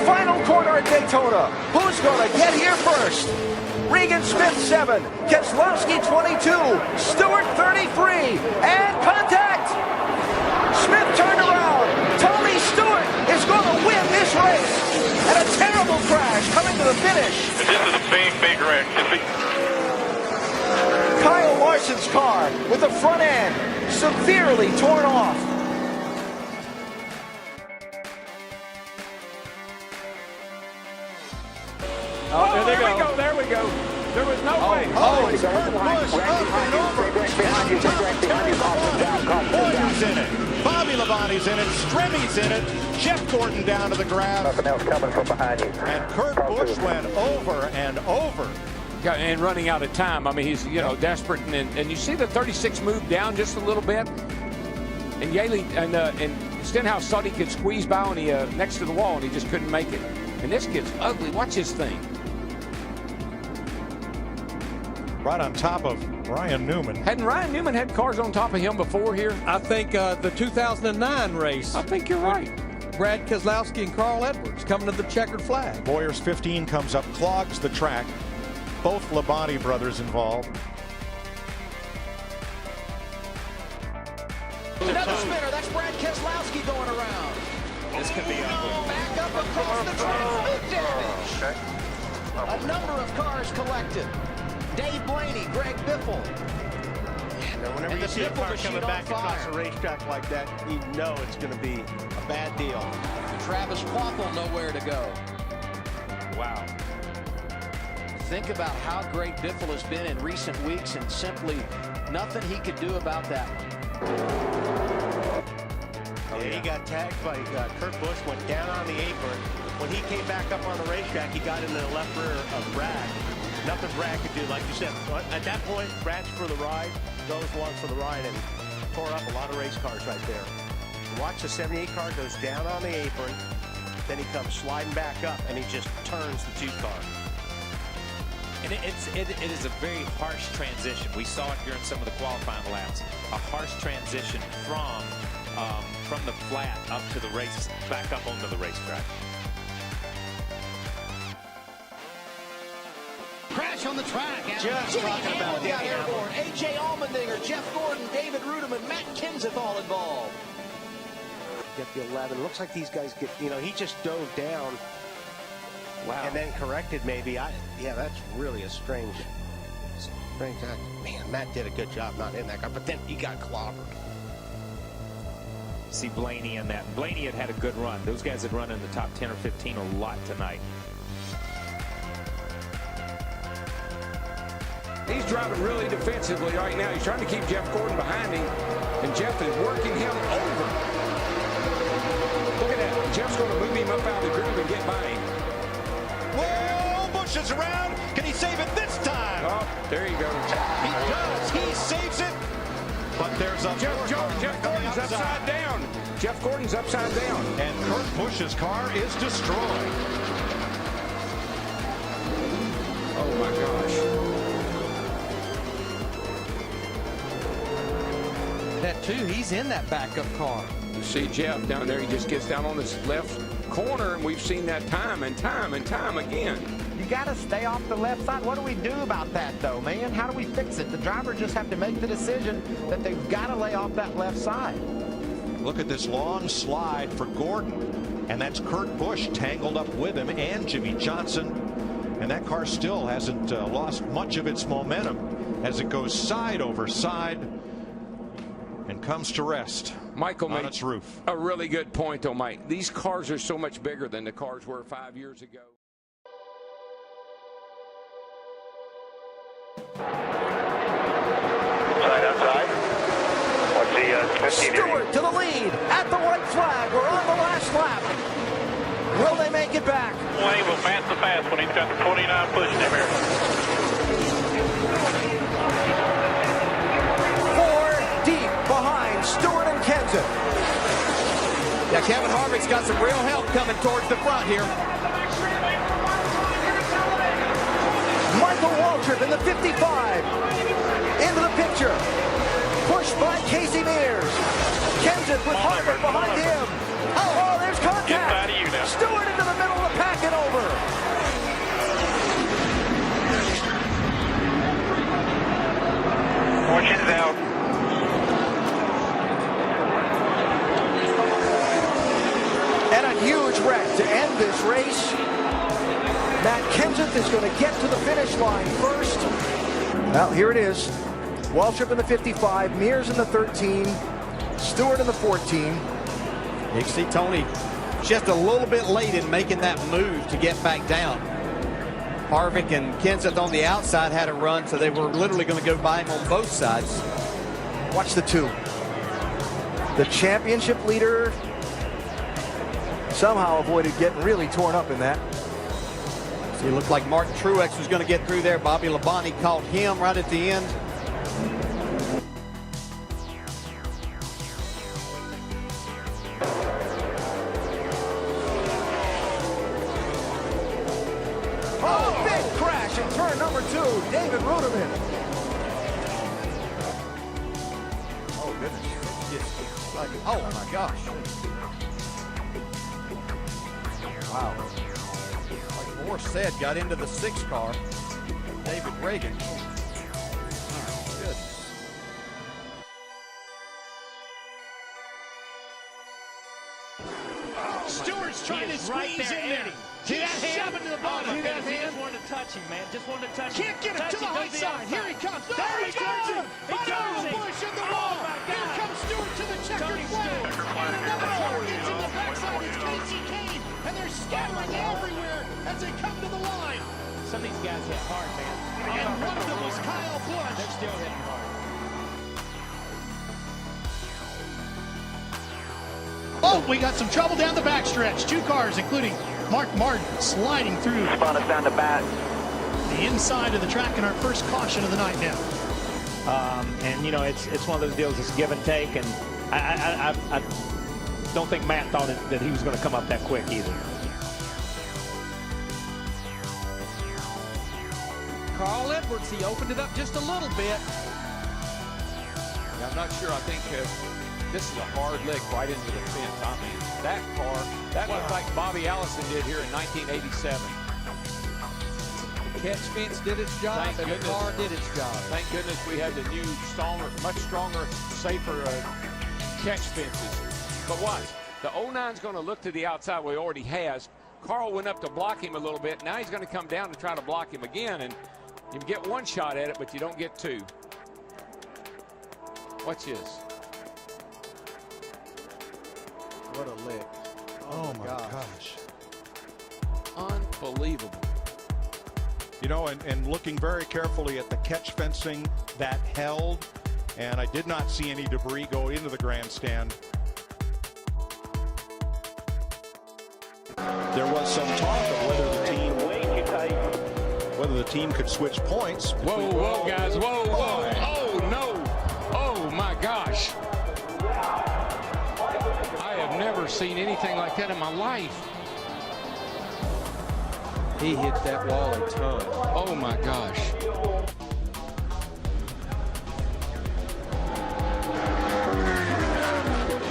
Final corner at Daytona. Who's going to get here first? Regan Smith 7, Keselowski 22, Stewart 33, and contact! Smith turned around. Tony Stewart is going to win this race. And a terrible crash coming to the finish. This is a big wreck. Kyle Larson's car with the front end severely torn off. Oh, there we go. There was no way. Oh, it's Kurt Busch up and over. Boyer's in it. Bobby Labonte's in it. Stremmy's in it. Jeff Gordon down to the ground. Nothing else coming from behind you. And Kurt Busch went over and over. And running out of time. I mean, he's, desperate. And you see the 36 move down just a little bit. And Yaley and Stenhouse thought he could squeeze by on the next to the wall, and he just couldn't make it. And this kid's ugly. Watch his thing. Right on top of Ryan Newman. Hadn't Ryan Newman had cars on top of him before here? I think the 2009 race. I think you're right. Brad Keselowski and Carl Edwards coming to the checkered flag. Boyer's 15 comes up, clogs the track. Both Labonte brothers involved. Another spinner. That's Brad Keselowski going around. This could be ugly. Back up across the track. Big damage. A number of cars collected. Dave Blaney, Greg Biffle. Whenever you see a car coming back across a racetrack like that, you know it's going to be a bad deal. Travis Quaffle nowhere to go. Wow. Think about how great Biffle has been in recent weeks, and simply nothing he could do about that one. He got tagged by Kurt Busch, went down on the apron. When he came back up on the racetrack, he got into the left rear of Brad. Nothing Brad could do, like you said. At that point, Brad's for the ride, goes along for the ride, and tore up a lot of race cars right there. Watch the 78 car goes down on the apron, then he comes sliding back up, and he just turns the 2 car. And it is a very harsh transition. We saw it during some of the qualifying laps. A harsh transition from the flat up to the race, back up onto the racetrack. Crash on the track. Just Jimmy talking about Hamlin got Jimmy airborne. A.J. Allmendinger, Jeff Gordon, David Ruderman, Matt Kenseth all involved. Get the 11. Looks like these guys get, he just dove down. Wow. And then corrected maybe. Yeah, that's really a strange act. Man, Matt did a good job not in that car, but then he got clobbered. See Blaney in that. Blaney had a good run. Those guys had run in the top 10 or 15 a lot tonight. He's driving really defensively right now. He's trying to keep Jeff Gordon behind him, and Jeff is working him over. Look at that. Jeff's going to move him up out of the groove and get by him. Whoa, Busch is around. Can he save it this time? Oh, there you go. He does. He saves it. But there's a Jeff Gordon's upside down. Jeff Gordon's upside down. And Kurt Busch's car is destroyed. Oh, my gosh. That too, he's in that backup car. You see Jeff down there, he just gets down on this left corner, and we've seen that time and time and time again. You got to stay off the left side. What do we do about that, though, man? How do we fix it? The driver just have to make the decision that they've got to lay off that left side. Look at this long slide for Gordon. And that's Kurt Busch tangled up with him and Jimmy Johnson. And that car still hasn't lost much of its momentum as it goes side over side and comes to rest Michael on made its roof. A really good point, though, Mike. These cars are so much bigger than the cars were 5 years ago. Outside. What's the 15 Stewart to the lead at the white flag. We're on the last lap. Will they make it back? Wayne will pass the fast when he's got the 29 pushing him here. 4 deep behind Stewart and Kenseth. Yeah, Kevin Harvick's got some real help coming towards the front here. Michael Waltrip in the 55. Into the picture. Pushed by Casey Mears. Kenseth with Harvick behind him. Oh, there's contact. Inside of you now. Stewart to end this race. Matt Kenseth is going to get to the finish line first. Well, here it is. Waltrip in the 55, Mears in the 13, Stewart in the 14. You can see Tony just a little bit late in making that move to get back down. Harvick and Kenseth on the outside had a run, so they were literally going to go by him on both sides. Watch the two. The championship leader somehow avoided getting really torn up in that. So it looked like Martin Truex was going to get through there. Bobby Labonte caught him right at the end. Oh, big crash in turn number 2, David Ruderman. Oh, goodness. Oh, my gosh. Wow. Like Moore said, got into the 6 car. David Reagan. Oh, goodness. Stewart's trying to squeeze in there. See that He's hand? shoving to the bottom. Oh, See that he hand? just wanted to touch him, man. Just wanted to touch him. Can't get him to the high side. Here he comes. There There he he goes. goes. He goes. Bush in the Oh, wall. my Here God. comes Stewart to the checkered Tony flag. Stewart. And another car gets in the backside. It's Casey Kane. And they're scattering everywhere as they come to the line. Some of these guys hit hard, man. And one of them was Kyle Busch. They're still hitting hard. Oh, we got some trouble down the backstretch. 2 cars, including Mark Martin, sliding through Spun us down the back. the inside of the track in our first caution of the night now. And, you know, it's one of those deals that's give and take. And I don't think Matt thought that he was going to come up that quick either. Carl Edwards, he opened it up just a little bit. Yeah, I'm not sure. I think this is a hard lick right into the fence. I mean, that car, that looked like Bobby Allison did here in 1987. The catch fence did its job, Thank and the goodness. car did its job. Thank goodness we had the new, stronger, much stronger, safer catch fences. But watch, the 09's going to look to the outside where he already has. Carl went up to block him a little bit. Now he's going to come down to try to block him again, and you get one shot at it, but you don't get 2. Watch this. What a lick. Oh my gosh. Unbelievable. You know, and looking very carefully at the catch fencing that held, and I did not see any debris go into the grandstand. There was some talk of whether the team could switch points. Whoa, whoa, guys, whoa, whoa. Oh, no. Oh, my gosh. I have never seen anything like that in my life. He hit that wall a ton. Oh, my gosh.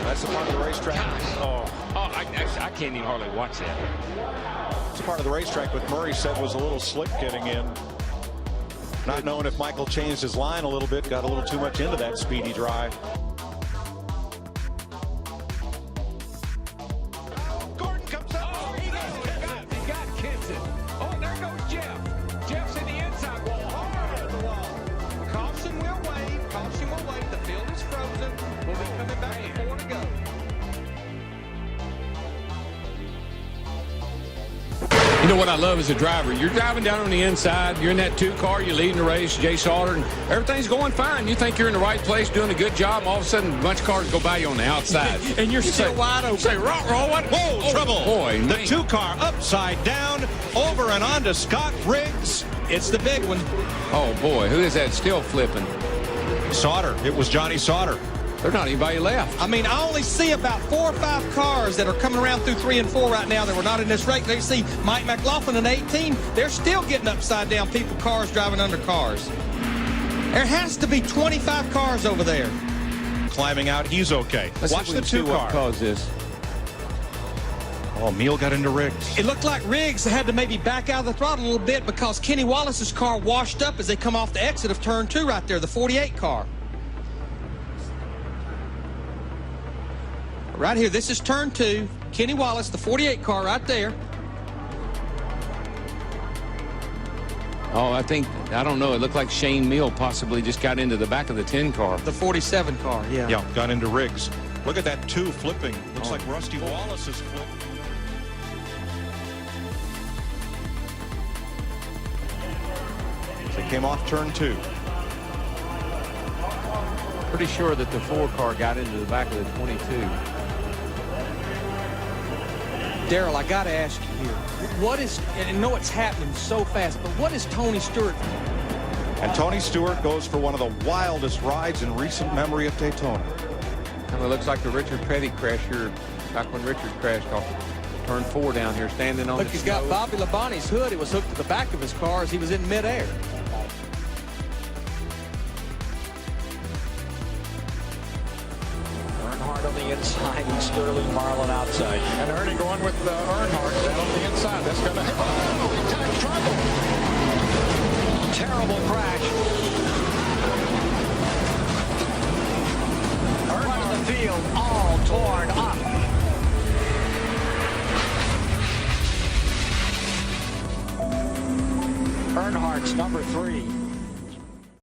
That's a part of the racetrack. I can't even hardly watch that. It's part of the racetrack, but Murray said was a little slick getting in. Not knowing if Michael changed his line a little bit, got a little too much into that speedy drive. Gordon comes up. Oh, he got Kenseth. Oh, there goes Jeff. Jeff's in the inside wall. Hard. Caution will wave. Caution will wave. The field is frozen. We'll be coming back with 4 to go. You know what I love as a driver? You're driving down on the inside. You're in that 2 car. You're leading the race. Jay Sauter, and everything's going fine. You think you're in the right place, doing a good job. And all of a sudden, a bunch of cars go by you on the outside, And you're still wide open. Say, what? Whoa, trouble. Boy, the man. 2 car upside down, over and on to Scott Riggs. It's the big one. Oh, boy. Who is that still flipping? Sauter. It was Johnny Sauter. There's not anybody left. I mean, I only see about 4 or 5 cars that are coming around through 3 and 4 right now that were not in this race. They see Mike McLaughlin in 18. They're still getting upside down people, cars driving under cars. There has to be 25 cars over there. Climbing out, he's okay. Watch the 2 car. Cause this. Oh, Meal got into Riggs. It looked like Riggs had to maybe back out of the throttle a little bit because Kenny Wallace's car washed up as they come off the exit of turn 2 right there, the 48 car. Right here, this is turn 2. Kenny Wallace, the 48 car right there. Oh, I don't know. It looked like Shane Meal possibly just got into the back of the 10 car. The 47 car, yeah. Yeah, got into Riggs. Look at that 2 flipping. Looks like Rusty Wallace is flipped. They came off turn 2. Pretty sure that the 4 car got into the back of the 22. Darrell, I got to ask you here. What is, and I know it's happening so fast, but what is Tony Stewart? And Tony Stewart goes for one of the wildest rides in recent memory at Daytona. Kind of looks like the Richard Petty crash here, back when Richard crashed off turn 4 down here, standing on Look, the he's snow. got Bobby Labonte's hood. It was hooked to the back of his car as he was in midair. Earnhardt on the inside and Sterling Marlin outside. And Ernie going with Earnhardt down on the inside. That's going to big-time trouble. Terrible crash. Earnhardt in the field, all torn up. Earnhardt's number 3.